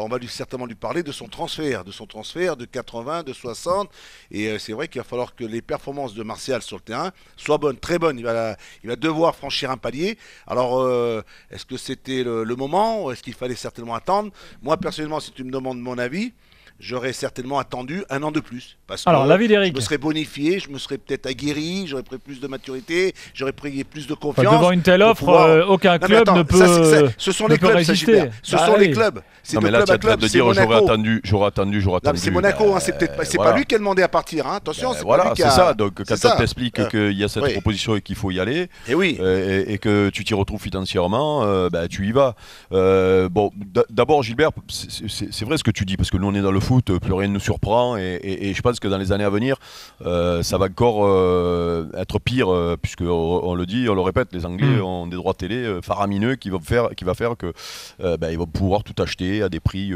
on va certainement lui parler de son transfert de 80, de 60. Et c'est vrai qu'il va falloir que les performances de Martial sur le terrain soient bonnes, très bonnes. Il va devoir franchir un palier. Alors, est-ce que c'était le moment ou est-ce qu'il fallait certainement attendre? Moi, personnellement, si tu me demandes mon avis, j'aurais certainement attendu un an de plus. Parce que l'avis d'Eric. je me serais bonifié, je me serais peut-être aguerri, j'aurais pris plus de maturité, j'aurais pris plus de confiance. Devant une telle offre, aucun club ne peut ce sont les clubs, résister. Ce sont les clubs. Non mais là tu as de dire j'aurais attendu. C'est Monaco, c'est peut-être pas lui qui a demandé à partir. Attention, c'est voilà, c'est ça. Donc quand on t'explique qu'il y a cette oui. proposition et qu'il faut y aller, oui. et que tu t'y retrouves financièrement, tu y vas. Bon, d'abord Gilbert, c'est vrai ce que tu dis parce que nous on est dans le foot, plus rien ne nous surprend et je pense que dans les années à venir, ça va encore être pire puisque on le dit, on le répète, les Anglais ont des droits télé faramineux qui va faire que ils vont pouvoir tout acheter à des prix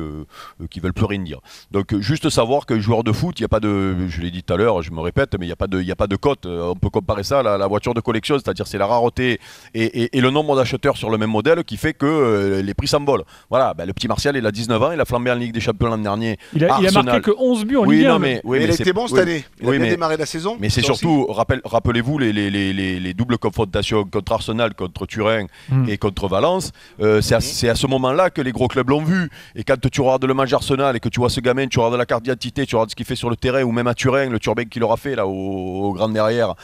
qui veulent plus rien dire. Donc juste savoir que joueur de foot, il y a pas de, je l'ai dit tout à l'heure, je me répète, mais il y a pas de cote. On peut comparer ça à la voiture de collection, c'est-à-dire c'est la rareté et le nombre d'acheteurs sur le même modèle qui fait que les prix s'envolent. Voilà, le petit Martial, il a 19 ans, il a flambé en Ligue des Champions l'an dernier. Il a marqué que 11 buts en Ligue 1. Mais il a été bon cette année. Il a bien démarré la saison. Mais c'est surtout, rappelez-vous les doubles confrontations contre Arsenal, contre Turin et contre Valence. C'est à ce moment-là que les gros clubs l'ont vu. Et quand tu regardes le match Arsenal et que tu vois ce gamin, tu regardes la carte d'identité, tu regardes ce qu'il fait sur le terrain, ou même à Turin, le Turbin qu'il aura fait là au grand derrière,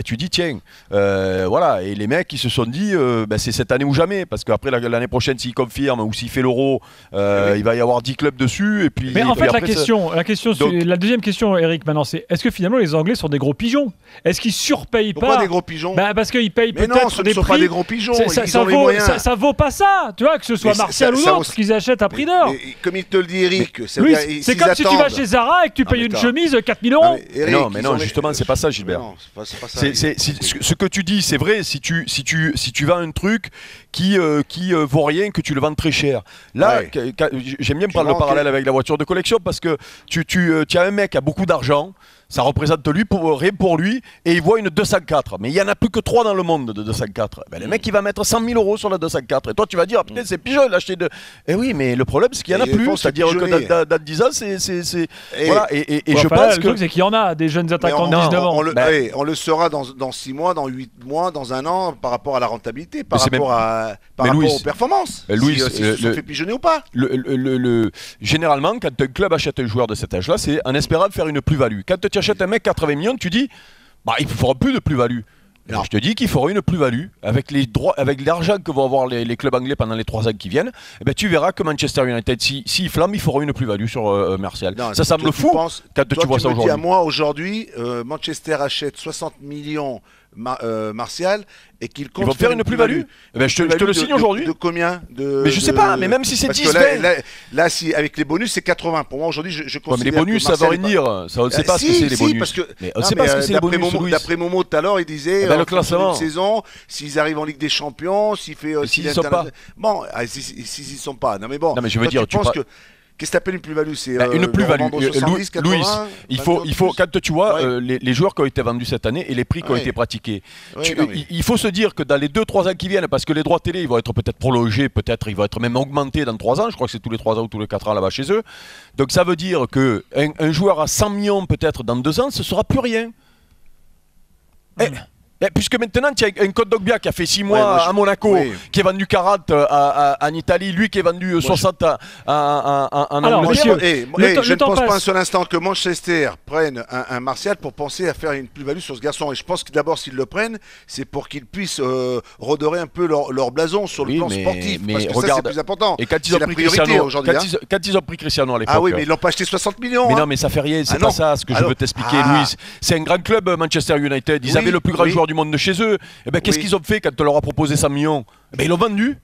tu dis tiens, voilà. Et les mecs ils se sont dit c'est cette année ou jamais, parce qu'après l'année prochaine s'il confirme ou s'il fait l'Euro, il va y avoir 10 clubs dessus. Et puis, mais en fait la deuxième question, Eric, maintenant c'est est-ce que finalement les Anglais sont des gros pigeons? Est-ce qu'ils surpayent pas? Pourquoi des gros pigeons? Parce qu'ils payent peut-être des prix. Ce ne sont pas des gros pigeons. Ça vaut pas ça, tu vois, que ce soit Martial ou l'autre qu'ils achètent à prix d'or. Comme il te le dit Eric, c'est comme si tu vas chez Zara et que tu payes une chemise 4000 €. Non mais non, justement c'est pas ça Gilbert. Ce que tu dis c'est vrai si tu vends un truc qui vaut rien, que tu le vends très cher. Là j'aime bien prendre le parallèle avec la voiture de collection parce que tu as un mec qui a beaucoup d'argent. Ça représente rien pour lui et il voit une 204. Mais il n'y en a plus que 3 dans le monde de 204. Le mec il va mettre 100 000 € sur la 204. Et toi tu vas dire putain c'est pigeon d'acheter de. Et oui mais le problème c'est qu'il n'y en a plus. C'est-à-dire que dans 10 ans c'est. Voilà. Et je pense que. Le truc c'est qu'il y en a des jeunes attaquants de 19 ans. On le saura dans 6 mois, dans 8 mois, dans un an par rapport à la rentabilité, par rapport aux performances. Louis, si se fait pigeonner ou pas. Généralement quand un club achète un joueur de cet âge-là, c'est en espérant faire une plus-value. Quand tu achètes un mec 80 millions, tu dis il ne fera plus de plus-value. Alors, je te dis qu'il fera une plus-value avec les droits, avec l'argent que vont avoir les clubs anglais pendant les 3 ans qui viennent. Tu verras que Manchester United, s'il flamme, il fera une plus-value sur Martial. Ça semble fou quand tu vois ça aujourd'hui. À moi aujourd'hui, Manchester achète 60 millions Martial et qu'il compte faire une plus-value. Je te le signe aujourd'hui. De combien mais je sais pas, mais même si c'est 10, là si avec les bonus c'est 80. Pour moi aujourd'hui je considère mais les bonus ça veut rien dire. Ça on ne sait pas ce que c'est les bonus. On ne sait pas ce que c'est les bonus. D'après Momo tout à l'heure il disait le classement de saison, s'ils arrivent en Ligue des Champions, s'il fait s'ils sont pas. Bon, s'ils sont pas. Non mais bon. Non mais je veux dire tu penses que qu'est-ce que tu appelles une plus-value? C'est une plus-value. Louis, 80, il faut quand tu vois les joueurs qui ont été vendus cette année et les prix qui ont été pratiqués. Il faut se dire que dans les 2-3 ans qui viennent, parce que les droits télé ils vont être peut-être prolongés, peut-être ils vont être même augmentés dans 3 ans. Je crois que c'est tous les 3 ans ou tous les 4 ans là-bas chez eux. Donc ça veut dire qu'un joueur à 100 millions peut-être dans 2 ans, ce sera plus rien. Puisque maintenant, tu as un Code Dogbia qui a fait 6 mois à Monaco, qui est vendu 40 en Italie, lui qui est vendu 60 en Angleterre. Je ne pense pas un seul instant que Manchester prenne un Martial pour penser à faire une plus-value sur ce garçon. Et je pense que d'abord, s'ils le prennent, c'est pour qu'ils puissent redorer un peu leur blason sur le plan sportif. Parce que regarde, ça, c'est plus important. Et quand ils ont pris Cristiano aujourd'hui. Quand ils ont pris Cristiano à l'époque. Ah oui, mais ils l'ont pas acheté 60 millions. Mais non, mais ça fait rien, c'est pas ça ce que je veux t'expliquer, Louis. C'est un grand club, Manchester United. Ils avaient le plus grand joueur du monde de chez eux. Et qu'est-ce qu'ils ont fait quand on leur a proposé 100 millions? Ils l'ont vendu.